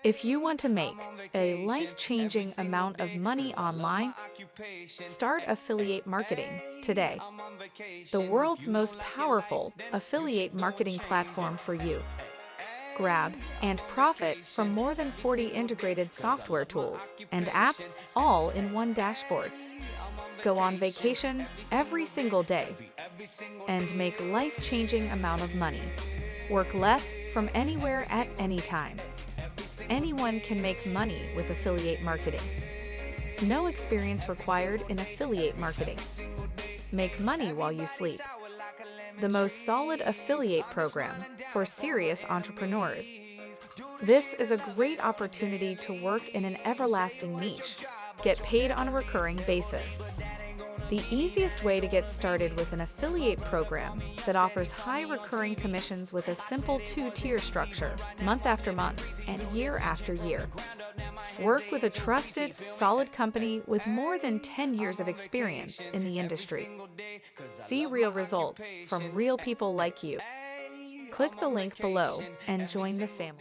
If you want to make a life-changing amount of money online, start affiliate marketing today. The world's most powerful affiliate marketing platform for you. Grab and profit from more than 40 integrated software tools and apps all in one dashboard. Go on vacation every single day and make life-changing amount of money. Work less from anywhere at any time. Anyone can make money with affiliate marketing. No experience required in affiliate marketing. Make money while you sleep. The most solid affiliate program for serious entrepreneurs. This is a great opportunity to work in an everlasting niche. Get paid on a recurring basis. The easiest way to get started with an affiliate program that offers high recurring commissions with a simple two-tier structure, month after month and year after year. Work with a trusted, solid company with more than 10 years of experience in the industry. See real results from real people like you. Click the link below and join the family.